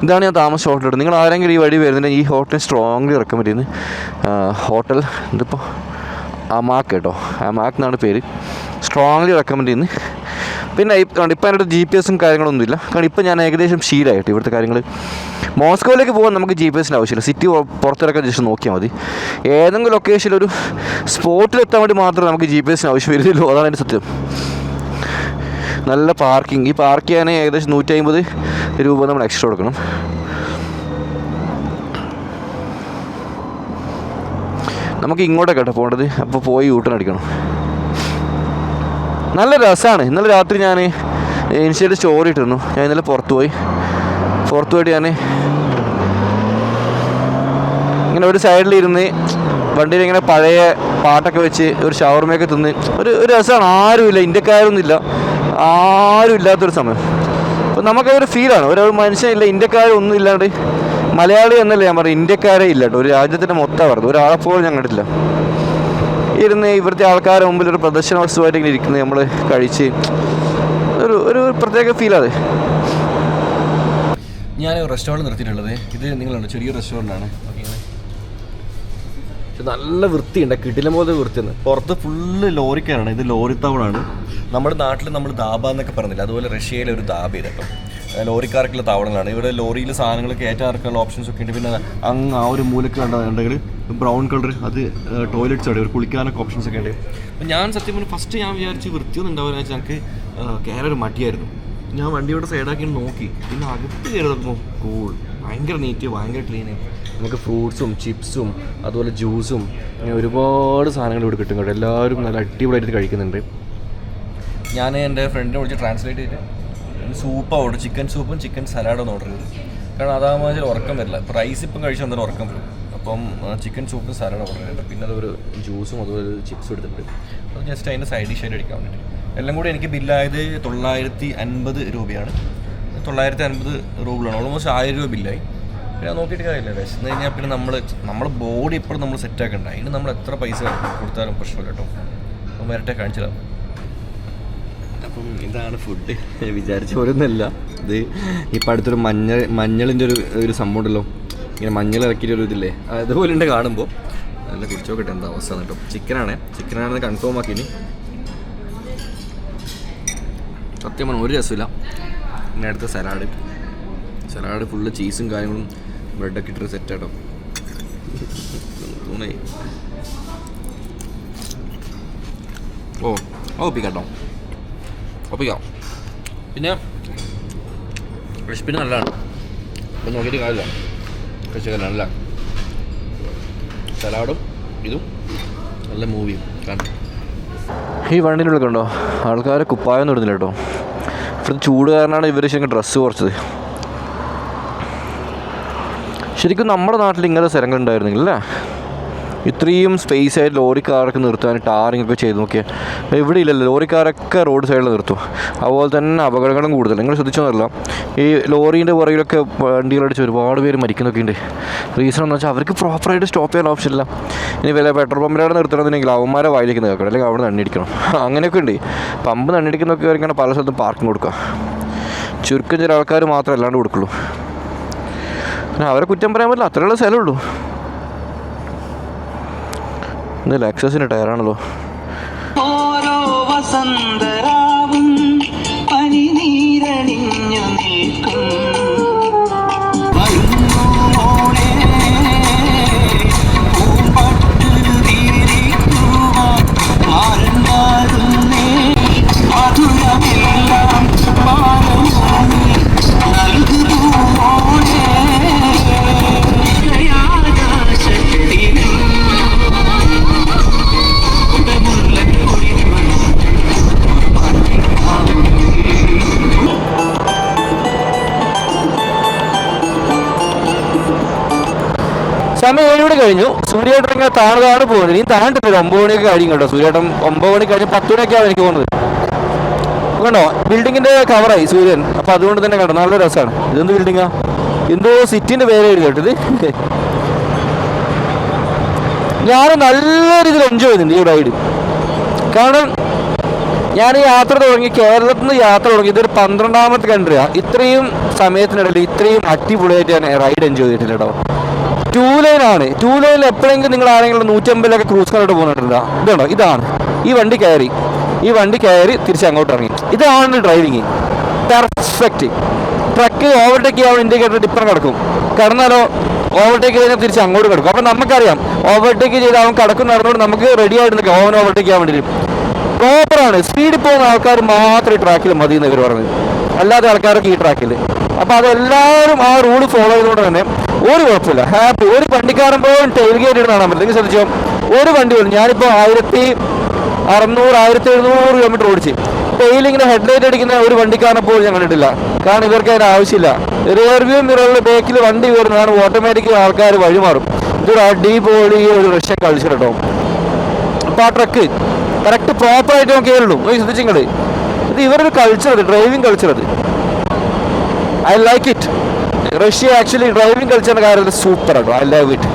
ഇതാണ് ഞാൻ താമസിച്ച ഹോട്ടൽ. നിങ്ങൾ ആരെങ്കിലും ഈ വഴി വരുന്നുണ്ടെങ്കിൽ ഈ ഹോട്ടൽ സ്ട്രോങ്ലി റെക്കമെൻഡ് ചെയ്യുന്നത്. ഹോട്ടൽ ഇതിപ്പോൾ അമാക്ക് കേട്ടോ, അമാക്ക് എന്നാണ് പേര്. സ്ട്രോങ്ലി റെക്കമെൻഡ് ചെയ്യുന്നത്. പിന്നെ ഇപ്പം അതിൻ്റെ GPS കാര്യങ്ങളൊന്നുമില്ല. കാരണം ഇപ്പം ഞാൻ ഏകദേശം ശീലമായിട്ട് ഇവിടുത്തെ കാര്യങ്ങൾ. മോസ്കോയിലേക്ക് പോകാൻ നമുക്ക് GPS ആവശ്യമില്ല. സിറ്റി പുറത്തിറക്കാൻ ജസ്റ്റ് നോക്കിയാൽ മതി. ഏതെങ്കിലും ലൊക്കേഷനിൽ ഒരു സ്പോട്ടിലെത്താൻ വേണ്ടി മാത്രമേ നമുക്ക് GPS ആവശ്യം വരുന്നില്ലല്ലോ. അതാണ് എൻ്റെ സത്യം. നല്ല പാർക്കിംഗ്. ഈ പാർക്ക് ചെയ്യാൻ ഏകദേശം 150 രൂപ നമ്മൾ എക്സ്ട്രാ കൊടുക്കണം. നമുക്ക് ഇങ്ങോട്ടൊക്കെ കേട്ടോ പോകേണ്ടത്. അപ്പോൾ പോയി യൂട്ടേൺ അടിക്കണം. നല്ല രസമാണ്. ഇന്നലെ രാത്രി ഞാൻ ഇൻസ്റ്റയിൽ സ്റ്റോറി ഇട്ടിരുന്നു. ഞാൻ ഇന്നലെ പുറത്ത് പോയിട്ട് ഞാൻ ഇങ്ങനെ ഒരു സൈഡിലിരുന്ന് വണ്ടിയിൽ ഇങ്ങനെ പഴയ പാട്ടൊക്കെ വെച്ച് ഒരു ഷവർമയൊക്കെ തിന്ന് ഒരു രസമാണ്. ആരുമില്ല, ഇന്ത്യക്കാരൊന്നുമില്ല, ആരും ഇല്ലാത്തൊരു സമയം. അപ്പോൾ നമുക്കതൊരു ഫീലാണ്. ഒരു മനുഷ്യനില്ല, ഇന്ത്യക്കാരൊന്നും ഇല്ലാണ്ട്. മലയാളി എന്നല്ല ഞാൻ പറയും, ഇന്ത്യക്കാരേ ഇല്ല കേട്ടോ. ഒരു രാജ്യത്തിൻ്റെ മൊത്തം പറഞ്ഞു ഒരാളെപ്പോലും ഞാൻ കണ്ടിട്ടില്ല. ഇരുന്ന് ഇവിടുത്തെ ആൾക്കാരുടെ മുമ്പിൽ ഒരു പ്രദർശന വസ്തുവായിട്ട് ഇങ്ങനെ ഇരിക്കുന്നത് നമ്മൾ കഴിച്ച് ഒരു പ്രത്യേക ഫീലാണ്. ഞാൻ റെസ്റ്റോറൻറ്റ് നിർത്തിയിട്ടുള്ളത് ഇത് നിങ്ങളുണ്ട്, ചെറിയ റെസ്റ്റോറൻ്റാണ്. പക്ഷെ നല്ല വൃത്തിയുണ്ട്, കിടിലം പോലെ വൃത്തിയാണ്. പുറത്ത് ഫുള്ള് ലോറിക്കാരാണ്. ഇത് ലോറിത്താവളാണ്. നമ്മുടെ നാട്ടിൽ നമ്മൾ ദാബ എന്നൊക്കെ പറഞ്ഞില്ല, അതുപോലെ റഷ്യയിലെ ഒരു ദാബ കേട്ടോ. ലോറിക്കാർക്കുള്ള താവളങ്ങളാണ്. ഇവിടെ ലോറിയിൽ സാധനങ്ങൾ കയറ്റാൻ ഇറക്കാനുള്ള ഓപ്ഷൻസ് ഒക്കെ ഉണ്ട്. പിന്നെ അങ്ങ് ആ ഒരു മൂലക്ക് കണ്ടെങ്കിൽ ബ്രൗൺ കളർ അത് ടോയ്ലറ്റ്സ് ആണ്, ഒരു കുളിക്കാനൊക്കെ ഓപ്ഷൻസ് ഒക്കെ ഉണ്ട്. അപ്പം ഞാൻ സത്യം പറഞ്ഞാൽ ഫസ്റ്റ് ഞാൻ വിചാരിച്ച് വൃത്തിയൊന്നും ഉണ്ടാവുക വെച്ചാൽ ഞങ്ങൾക്ക് കയറാൻ ഒരു മടിയായിരുന്നു. ഞാൻ വണ്ടിയോടെ സൈഡാക്കി നോക്കി. പിന്നെ അകത്ത് കയറി നോക്കുമ്പോൾ കൂൾ, ഭയങ്കര നീറ്റ്, ഭയങ്കര ക്ലീന്. നമുക്ക് ഫ്രൂട്ട്സും ചിപ്സും അതുപോലെ ജ്യൂസും അങ്ങനെ ഒരുപാട് സാധനങ്ങൾ ഇവിടെ കിട്ടും കേട്ടോ. എല്ലാവരും നല്ല അടിപൊളിയായിട്ട് കഴിക്കുന്നുണ്ട്. ഞാൻ എൻ്റെ ഫ്രണ്ടിനെ വിളിച്ച് ട്രാൻസ്ലേറ്റ് ചെയ്തിട്ട് സൂപ്പ് ഓർഡർ, ചിക്കൻ സൂപ്പും ചിക്കൻ സലാഡും ഓർഡർ ചെയ്തു. കാരണം അതാകുമ്പോൾ വെച്ചാൽ ഉറക്കം വരില്ല. ഇപ്പോൾ റൈസ് ഇപ്പം കഴിച്ചാൽ എന്തായാലും ഉറക്കം വരും. അപ്പം ചിക്കൻ സൂപ്പും സലാഡ് ഓർഡർ ചെയ്തിട്ടുണ്ട്. പിന്നെ അതൊരു ജ്യൂസും അതുപോലെ ചിപ്സും എടുത്തിട്ടുണ്ട്. അത് ജസ്റ്റ് അതിൻ്റെ സൈഡ് ഡിഷായിട്ട് അടിക്കാൻ വേണ്ടിയിട്ട്. എല്ലാം കൂടി എനിക്ക് ബില്ലായത് 950 രൂപയാണ്. 950 റൂബിളാണ്. ഓൾമോസ്റ്റ് 1000 രൂപ ബില്ലായി. പിന്നെ നോക്കിയിട്ട് കാര്യമില്ല. വിശന്ന് കഴിഞ്ഞാൽ പിന്നെ നമ്മുടെ ബോഡി എപ്പോഴും നമ്മൾ സെറ്റാക്കണ്ട. അതിന് നമ്മൾ എത്ര പൈസ കൊടുത്താലും പ്രശ്നമില്ല കേട്ടോ. അപ്പം വരട്ടെ കാണിച്ചതാണ്. അപ്പം ഇതാണ് ഫുഡ്. വിചാരിച്ച പോലൊന്നുമല്ല. ഇത് ഇപ്പം അടുത്തൊരു മഞ്ഞളിൻ്റെ ഒരു സംഭവം ഉണ്ടല്ലോ, ഇങ്ങനെ മഞ്ഞൾ ഇറക്കിയിട്ടൊരു ഇതില്ലേ, അതുപോലെ ഉണ്ട് കാണുമ്പോൾ. നല്ല കുടിച്ച് നോക്കട്ടെ എന്താ അവസ്ഥ കേട്ടോ. ചിക്കനാണെന്ന് കൺഫേം ആക്കിയിന്. സത്യം പറഞ്ഞാൽ ഒരു രസമില്ല. പിന്നെ അടുത്ത സലാഡ് ഫുള്ള് ചീസും കാര്യങ്ങളും ബ്രെഡൊക്കെ ഇട്ടൊരു സെറ്റാട്ടോ. തോന്നായി ഒപ്പിക്കാം. പിന്നെ റെസിപ്പി നല്ലതാണ്. ഇപ്പം നോക്കിയിട്ട് കാര്യമില്ല, കഴിച്ചല്ല നല്ല സലാഡും ഇതും നല്ല മൂവിയും കാണും. ഈ വണ്ടിനുള്ളിൽ കണ്ടോ ആൾക്കാരെ കുപ്പായൊന്നും ഇടുന്നില്ല കേട്ടോ. ഇവിടുത്തെ ചൂട് കാരണമാണ് ഇവർ ശരിക്കും ഡ്രസ്സ് കുറച്ചത്. ശരിക്കും നമ്മുടെ നാട്ടിൽ ഇങ്ങനത്തെ സ്ഥലങ്ങൾ ഉണ്ടായിരുന്നെങ്കിൽ അല്ലേ, ഇത്രയും സ്പേസ് ആയിട്ട് ലോറിക്കാരൊക്കെ നിർത്താൻ ടാറിങ്ങൊക്കെ ചെയ്ത് നോക്കിയാൽ. ഇവിടെ ഇല്ലല്ലോ, ലോറിക്കാരൊക്കെ റോഡ് സൈഡിൽ നിർത്തും. അതുപോലെ തന്നെ അപകടങ്ങളും കൂടുതൽ. നിങ്ങൾ ശ്രദ്ധിച്ചോന്നല്ല, ഈ ലോറീൻ്റെ പുറകിലൊക്കെ വണ്ടികളടിച്ച് ഒരുപാട് പേര് മരിക്കുന്നൊക്കെ ഉണ്ട്. റീസൺ എന്ന് വെച്ചാൽ അവർക്ക് പ്രോപ്പറായിട്ട് സ്റ്റോപ്പ് ചെയ്യാൻ ഓപ്ഷൻ ഇല്ല. ഇനി വല്ല പെട്രോൾ പമ്പിലാണ് നിർത്തണമെന്നുണ്ടെങ്കിൽ അവന്മാരെ വായിലേക്ക് നിൽക്കണം, അല്ലെങ്കിൽ അവിടെ നിന്ന് എണ്ണിടിക്കണം. അങ്ങനെയൊക്കെ ഉണ്ട്. പമ്പ് എണ്ണിടിക്കുന്നൊക്കെ ആയിരിക്കണം പല സ്ഥലത്തും പാർക്കിംഗ് കൊടുക്കുക. ചുരുക്കം ചില ആൾക്കാർ മാത്രമേ അല്ലാണ്ട് കൊടുക്കുള്ളൂ. പിന്നെ അവരെ കുറ്റം പറയാൻ പറ്റില്ല, അത്രയുള്ള സ്ഥലമുള്ളൂ. ഇത് ലെക്സസിൻ്റെ ടയറാണല്ലോ. ഓരോ വസന്തരാവും പനിനീരണിഞ്ഞു നിൽക്കും. മധുരമെല്ലാം സമയം 7 മണി കഴിഞ്ഞു. സൂര്യേട്ടൻ ഇങ്ങനെ താണു പോകുന്നത്. ഇനി താണ്ടിട്ടില്ല, 9 മണിയൊക്കെ കഴിയും കേട്ടോ. സൂര്യേട്ടൻ 9 മണി കഴിഞ്ഞ് 10 മണിയൊക്കെയാണ് എനിക്ക് പോകുന്നത്. കണ്ടോ ബിൽഡിങ്ങിന്റെ കവറായി സൂര്യൻ. അപ്പൊ അതുകൊണ്ട് തന്നെ കണ്ടോ നല്ല രസമാണ്. ഇതെന്ത് ബിൽഡിങ്ങാ? എന്തോ സിറ്റിന്റെ പേര് എഴുതി കേട്ടത്. ഞാൻ നല്ല രീതിയിൽ എൻജോയ് ചെയ്യുന്നുണ്ട് ഈ റൈഡ്. കാരണം ഞാൻ ഈ യാത്ര തുടങ്ങി, കേരളത്തിൽ നിന്ന് യാത്ര തുടങ്ങി, ഇതൊരു 12ാമത്തെ കൺട്രിയാണ്. ഇത്രയും സമയത്തിനിടയിൽ ഇത്രയും അടിപൊളിയായിട്ട് ഞാൻ റൈഡ് എൻജോയ് ചെയ്തിട്ടില്ല കേട്ടോ. 2 ലൈനാണ്. 2 ലൈനിൽ എപ്പോഴെങ്കിലും നിങ്ങൾ ആരെങ്കിലും 150 ക്രൂസ് കാറിലോട്ട് പോകുന്നുണ്ടോ? ഇതാണോ? ഇതാണ് ഈ വണ്ടി കയറി തിരിച്ച് അങ്ങോട്ട് ഇറങ്ങി. ഇതാണ് ഡ്രൈവിങ്. പെർഫെക്റ്റ്. ട്രക്ക് ഓവർടേക്ക് ചെയ്യാൻ ഇൻഡിക്കേറ്റർ ടിപ്പർ കിടക്കും. കടന്നാലോ ഓവർടേക്ക് ചെയ്താൽ തിരിച്ച് അങ്ങോട്ട് കിടക്കും. അപ്പം നമുക്കറിയാം ഓവർടേക്ക് ചെയ്ത് അവൻ കിടക്കുന്ന നടന്നുകൊണ്ട് നമുക്ക് റെഡി ആയിട്ട് നിൽക്കാം ഓവൻ ഓവർടേക്ക് ചെയ്യാൻ വേണ്ടി. പ്രോപ്പറാണ്. സ്പീഡിൽ പോകുന്ന ആൾക്കാർ മാത്രം ഈ ട്രാക്കിൽ മതി എന്ന് ഇവർ പറഞ്ഞത്, അല്ലാതെ ആൾക്കാരൊക്കെ ഈ ട്രാക്കിൽ. അപ്പോൾ അതെല്ലാവരും ആ റൂൾ ഫോളോ ചെയ്തുകൊണ്ട് തന്നെ ഒരു കുഴപ്പമില്ല, ഹാപ്പി. ഒരു വണ്ടിക്കാരൻ പോലും ടെയിൽ ഗേറ്റ് ഇടുന്ന കാണാൻ പറ്റില്ല. നിങ്ങൾ ശ്രദ്ധിച്ചോ, ഒരു വണ്ടി പോലും. ഞാനിപ്പോൾ 1600-1700 കിലോമീറ്റർ ഓടിച്ച് ടെയിൽ ഇങ്ങനെ ഹെഡ്ലൈറ്റ് അടിക്കുന്ന ഒരു വണ്ടിക്കാരനെ പോലും ഞാൻ കണ്ടിട്ടില്ല. കാരണം ഇവർക്ക് അതിന് ആവശ്യമില്ല. റിയർ വ്യൂ മിററിൽ ബേക്കിൽ വണ്ടി വരുന്നതാണ് ഓട്ടോമാറ്റിക് ആൾക്കാർ വഴിമാറും. ഇതൊരു അടിപൊളി ഒരു റഷ്യൻ കൾച്ചർ കേട്ടോ. അപ്പോൾ ആ ട്രക്ക് കറക്റ്റ് പ്രോപ്പറായിട്ട് നമുക്ക് കേറുള്ളൂ. ശ്രദ്ധിച്ചിങ്ങൾ, ഇത് ഇവരൊരു കൾച്ചർ, അത് ഡ്രൈവിംഗ് കൾച്ചർ. അത് I like it. Russia actually driving കൾച്ചറിൻ്റെ കാര്യത്തിൽ സൂപ്പർ ആട്ടോ. I love it.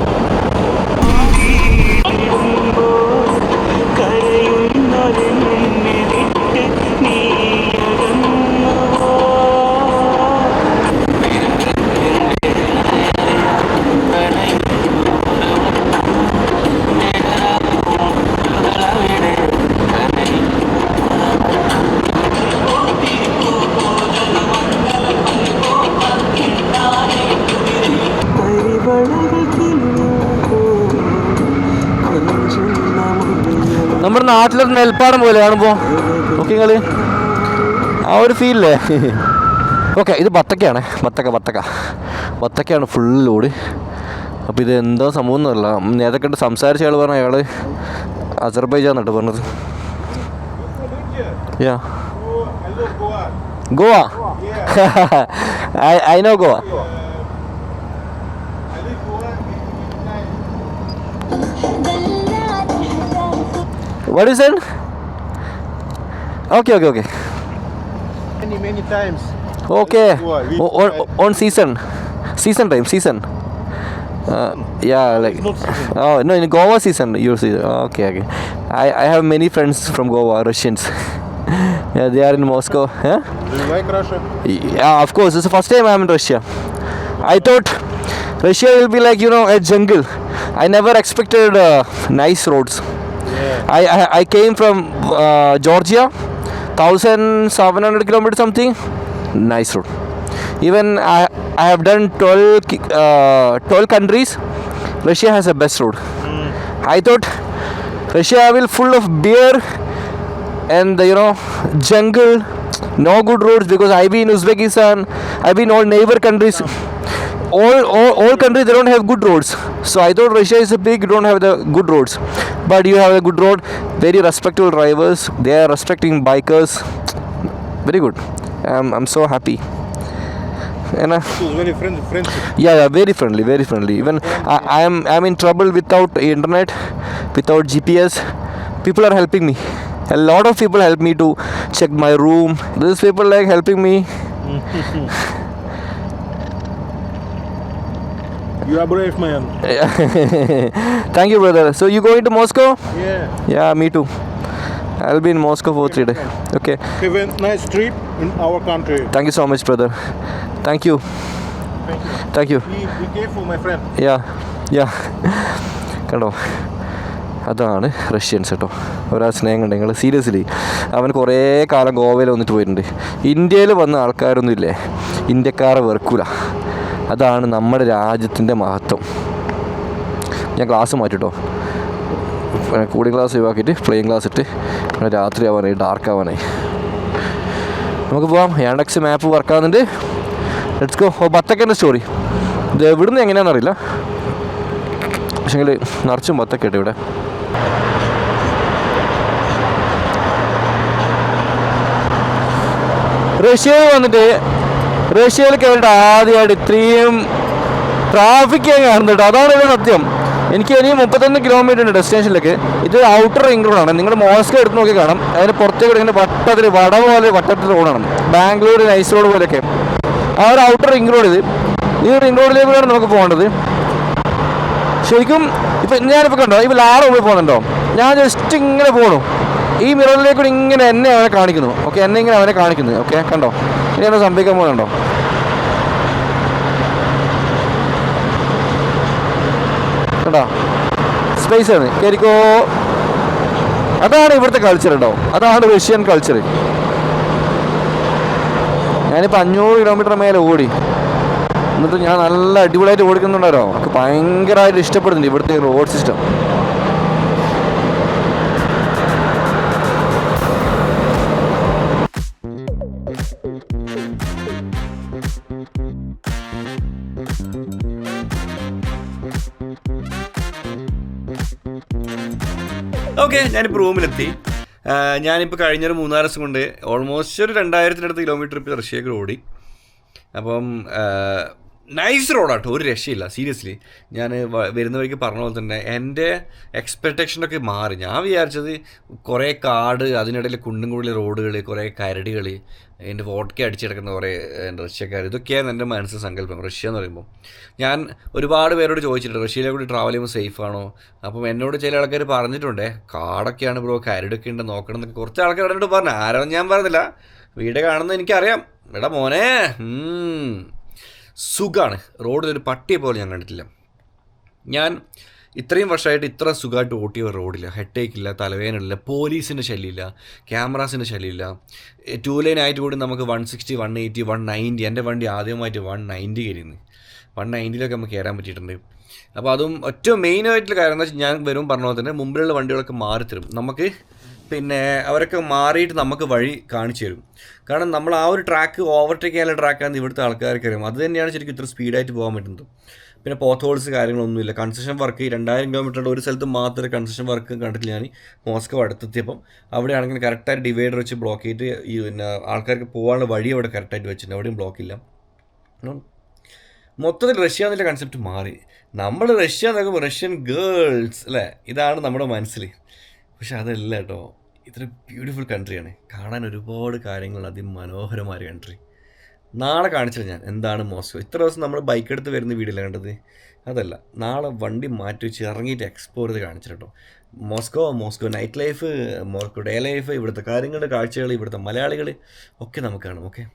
നമ്മുടെ നാട്ടിലൊരു നെൽപ്പാടം പോലെ കാണുമ്പോൾ നോക്കി നിങ്ങൾ ആ ഒരു ഫീലില്ലേ. ഓക്കെ, ഇത് ബത്തക്കയാണ്. ബത്തക്കയാണ് ഫുൾ ലോഡ്. അപ്പോൾ ഇത് എന്താ സംഭവം എന്നല്ല, നേരത്തെ കണ്ട് സംസാരിച്ച ആൾ പറഞ്ഞ അയാൾ അസർബൈജാൻ എന്നിട്ട് പറഞ്ഞത്. Ya Goa. I know Goa. What is it? Okay. Many times. Okay. On season time. Yeah, like. Oh no, in Goa season you see. Okay. I have many friends from Goa, Russians. Yeah, they are in Moscow. Yeah. Do you like Russia? Yeah, of course. It's the first time I'm in Russia. I thought Russia will be like a jungle. I never expected nice roads. Yeah. I came from Georgia, 1700 kilometers something. Nice road. Even I have done 12 countries. Russia has the best road. I thought Russia will full of beer and jungle, no good roads, because I've been in Uzbekistan, I've been all neighbor countries. All countries, they don't have good roads. So I thought Russia is big, don't have the good roads. But you have a good road, very respectful drivers, they are respecting bikers. Very good. I'm so happy. And It's very friendly. yeah, very friendly. Even I'm in trouble without internet, without GPS. People are helping me. A lot of people help me to check my room. These people like helping me. You are brave man. Thank you, brother. So you going to Moscow? Yeah. Yeah, me too. I'll be in Moscow for 3 days. Okay. Have a nice trip in our country. Thank you so much, brother. Thank you. Be careful, my friend. Yeah. കണ്ടോ, അതാണ് Russians കേട്ടോ. ഒരാൾ സ്നേഹം കണ്ടോ നിങ്ങൾ? Seriously അവൻ കുറേ കാലം ഗോവയിൽ വന്നിട്ട് പോയിട്ടുണ്ട്. ഇന്ത്യയിൽ വന്ന ആൾക്കാരൊന്നും ഇല്ലേ, ഇന്ത്യക്കാരെ വെറുക്കൂല. അതാണ് നമ്മുടെ രാജ്യത്തിൻ്റെ മഹത്വം. ഞാൻ ക്ലാസ് മാറ്റിട്ടോ, കൂളിംഗ് ക്ലാസ് ഒഴിവാക്കിയിട്ട് പ്ലെയിൻ ക്ലാസ് ഇട്ട് രാത്രി ആവാനായി, ഡാർക്ക് ആവാനായി. നമുക്ക് പോവാം. യാൻഡെക്സ് മാപ്പ് വർക്കാവുന്നുണ്ട്. Let's go. ബത്തക്കൻ്റെ സ്റ്റോറി ഇത് എവിടുന്ന് എങ്ങനെയാണെന്നറിയില്ല, പക്ഷേങ്കിൽ നിറച്ചും ബത്തക്ക കേട്ടോ ഇവിടെ. റഷ്യയിൽ വന്നിട്ട് റഷ്യയിൽ കയറിയിട്ട് ആദ്യമായിട്ട് ഇത്രയും ട്രാഫിക് ഞാൻ കാണുന്നുണ്ട്, അതാണ് ഇവിടെ സത്യം. എനിക്ക് ഇനി 31 കിലോമീറ്റർ ഉണ്ട് ഡെസ്റ്റിനേഷനിലേക്ക്. ഇത് ഔട്ടർ റിംഗ് റോഡാണ്. നിങ്ങൾ മോസ്കോ എടുത്ത് നോക്കി കാണാം. അതിന് പുറത്തേക്ക് ഇങ്ങനെ വട്ടത്തിൽ റോഡാണ്. ബാംഗ്ലൂർ നൈസ് റോഡ് പോലെയൊക്കെ ആ ഒരു ഔട്ടർ റിംഗ് റോഡ് ഇത്. ഈ റിംഗ് റോഡിലേക്കാണ് നമുക്ക് പോകേണ്ടത്. ശരിക്കും ഇപ്പം ഞാനിപ്പോൾ കണ്ടോ, ഇപ്പോൾ ലാറ മുമ്പിൽ പോകുന്നുണ്ടോ, ഞാൻ ജസ്റ്റ് ഇങ്ങനെ പോകണു. ഈ മിററിലേക്കൂടെ ഇങ്ങനെ എന്നെ അവനെ കാണിക്കുന്നു. ഓക്കെ, എന്നെ ഇങ്ങനെ അവനെ കാണിക്കുന്നു. ഓക്കെ, കണ്ടോ ഇനിയാണ് സംഭവിക്കാൻ പോകുന്നുണ്ടോ. കേട്ടോ, സ്പേസ് ആണ് കയറിക്കോ. അതാണ് ഇവിടുത്തെ കൾച്ചർ കേട്ടോ, അതാണ് റഷ്യൻ കൾച്ചർ. ഞാനിപ്പോൾ 500 കിലോമീറ്റർ മേലെ ഓടി, എന്നിട്ട് ഞാൻ നല്ല അടിപൊളിയായിട്ട് ഓടിക്കുന്നുണ്ടോ. എനിക്ക് ഭയങ്കരമായിട്ട് ഇഷ്ടപ്പെടുന്നുണ്ട് ഇവിടുത്തെ റോഡ് സിസ്റ്റം. ഓക്കെ, ഞാനിപ്പോൾ റൂമിലെത്തി. ഞാനിപ്പോൾ കഴിഞ്ഞൊരു 3-4 ദിവസം കൊണ്ട് ഓൾമോസ്റ്റ് ഒരു 2000-ന് കിലോമീറ്റർ ഇപ്പോൾ റഷ്യക്ക് ഓടി. അപ്പം നൈസ് റോഡാട്ടോ, ഒരു രക്ഷയില്ല സീരിയസ്ലി. ഞാൻ വരുന്ന വഴിക്ക് പറഞ്ഞ പോലെ തന്നെ എൻ്റെ എക്സ്പെക്റ്റേഷനൊക്കെ മാറി. ഞാൻ വിചാരിച്ചത് കുറേ കാട്, അതിനിടയിൽ കുണ്ടും കൂടുതൽ റോഡുകൾ, കുറേ കരടികൾ, എൻ്റെ വോഡ്ക അടിച്ചെടുക്കുന്ന കുറേ റഷ്യക്കാർ, ഇതൊക്കെയാണ് എൻ്റെ മനസ്സിൽ സങ്കല്പം റഷ്യ എന്ന് പറയുമ്പോൾ. ഞാൻ ഒരുപാട് പേരോട് ചോദിച്ചിട്ടുണ്ട് റഷ്യയിലെ കൂടി ട്രാവൽ ചെയ്യുമ്പോൾ സേഫ് ആണോ. അപ്പം എന്നോട് ചില ആൾക്കാർ പറഞ്ഞിട്ടുണ്ടേ കാടൊക്കെയാണ് ബ്രോ, കരടൊക്കെ ഉണ്ട് നോക്കണം എന്നൊക്കെ കുറച്ച് ആൾക്കാർ എന്നോട് പറഞ്ഞു. ആരോ ഞാൻ പറഞ്ഞില്ല, വീട് കാണുന്നത് എനിക്കറിയാം. എടാ മോനെ, സുഖമാണ്. റോഡിലൊരു പട്ടിയെ പോലെ ഞാൻ കണ്ടിട്ടില്ല. ഞാൻ ഇത്രയും വർഷമായിട്ട് ഇത്ര സുഖമായിട്ട് ഓട്ടിയ റോഡില്ല. ഹെഡേക്കില്ല, തലവേദനയില്ല, പോലീസിൻ്റെ ശല്യമില്ല, ക്യാമറാസിൻ്റെ ശല്യമില്ല. 2 ലൈൻ ആയിട്ട് കൂടി നമുക്ക് 160, 180, 190. എൻ്റെ വണ്ടി ആദ്യമായിട്ട് 190 കയറിയിരുന്നു. 190-ലൊക്കെ നമുക്ക് കയറാൻ പറ്റിയിട്ടുണ്ട്. അപ്പോൾ അതും ഏറ്റവും മെയിനായിട്ടുള്ള കാര്യം എന്താ വെച്ചാൽ, ഞാൻ വരും പറഞ്ഞ പോലെ തന്നെ മുമ്പിലുള്ള വണ്ടികളൊക്കെ മാറിത്തരും നമുക്ക്. പിന്നെ അവരൊക്കെ മാറിയിട്ട് നമുക്ക് വഴി കാണിച്ചു തരും. കാരണം നമ്മൾ ആ ഒരു ട്രാക്ക് ഓവർടേക്ക് ചെയ്യാനുള്ള ട്രാക്കാണ് ഇവിടുത്തെ ആൾക്കാർക്ക് അറിയാം. അത് തന്നെയാണ് ശരിക്കും ഇത്ര സ്പീഡായിട്ട് പോകാൻ പറ്റുന്നത്. പിന്നെ പോത്ത് ഹോൾസ് കാര്യങ്ങളൊന്നുമില്ല. കൺസ്ട്രക്ഷൻ വർക്ക് 2000 കിലോമീറ്ററുടെ ഒരു സ്ഥലത്ത് മാത്രമേ കൺസ്ട്രക്ഷൻ വർക്ക് കണ്ടിട്ടില്ല. ഞാൻ മോസ്കോ അടുത്തെത്തിയപ്പം അവിടെയാണെങ്കിൽ കറക്റ്റായിട്ട് ഡിവൈഡർ വെച്ച് ബ്ലോക്ക് ചെയ്തിട്ട് ഈ പിന്നെ ആൾക്കാർക്ക് പോകാനുള്ള വഴി അവിടെ കറക്റ്റായിട്ട് വെച്ചിട്ടുണ്ട്. അവിടെയും ബ്ലോക്കില്ല. മൊത്തത്തിൽ റഷ്യ എന്നുള്ള കൺസെപ്റ്റ് മാറി. നമ്മൾ റഷ്യ നോക്കുമ്പോൾ റഷ്യൻ ഗേൾസ് അല്ലേ, ഇതാണ് നമ്മുടെ മനസ്സിൽ. പക്ഷെ അതല്ല കേട്ടോ, ഇത്ര ബ്യൂട്ടിഫുൾ കൺട്രിയാണ്. കാണാൻ ഒരുപാട് കാര്യങ്ങൾ, അതിമനോഹരമായ കൺട്രി. നാളെ കാണിച്ചില്ല ഞാൻ എന്താണ് മോസ്കോ. ഇത്ര ദിവസം നമ്മൾ ബൈക്ക് എടുത്ത് വരുന്ന വീഡിയോയിലാണ് കണ്ടത്. അതല്ല, നാളെ വണ്ടി മാറ്റി വെച്ച് ഇറങ്ങിയിട്ട് എക്സ്പ്ലോർ ചെയ്ത് കാണിച്ചിട്ടോ. Moscow night life, Moscow day life, ഇവിടുത്തെ കാര്യങ്ങളുടെ കാഴ്ചകൾ, ഇവിടുത്തെ മലയാളികൾ ഒക്കെ നമുക്ക് കാണാം. ഓക്കെ,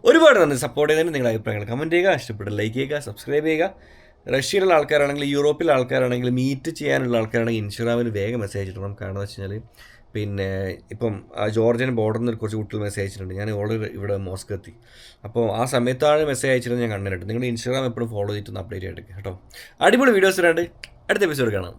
ഒരുപാട് നന്ദി സപ്പോർട്ട് ചെയ്തതിന്. നിങ്ങളുടെ അഭിപ്രായങ്ങൾ കമൻറ്റ് ചെയ്യുക, ഇഷ്ടപ്പെട്ട ലൈക്ക് ചെയ്യുക, സബ്സ്ക്രൈബ് ചെയ്യുക. റഷ്യയിലുള്ള ആൾക്കാരാണെങ്കിൽ, യൂറോപ്പിലെ ആൾക്കാരാണെങ്കിൽ, മീറ്റ് ചെയ്യാനുള്ള ആൾക്കാരാണെങ്കിൽ ഇൻസ്റ്റാഗ്രാമിൽ വേഗം മെസ്സേജ് അയച്ചിട്ടുണ്ട്. കാരണം എന്ന് വെച്ച് കഴിഞ്ഞാൽ പിന്നെ ഇപ്പം ജോർജിയൻ ബോർഡറിൽ നിന്ന് കുറച്ച് കുട്ടികൾ മെസ്സേജ് അയച്ചിട്ടുണ്ട്. ഞാൻ ഓൾറെഡി ഇവിടെ മോസ്കോ എത്തി. അപ്പോൾ ആ സമയത്താണ് മെസ്സേജ് അയച്ചിരുന്നത് ഞാൻ കണ്ടിട്ടുണ്ട്. നിങ്ങൾ ഇൻസ്റ്റാഗ്രാം എപ്പോഴും ഫോളോ ചെയ്തിട്ടൊന്ന് അപ്ഡേറ്റ് ആയിട്ട് കേട്ടോ. അടിപൊളി വീഡിയോസ് ഇടാണ്ട് അടുത്ത എപ്പിസോഡ് കാണാം.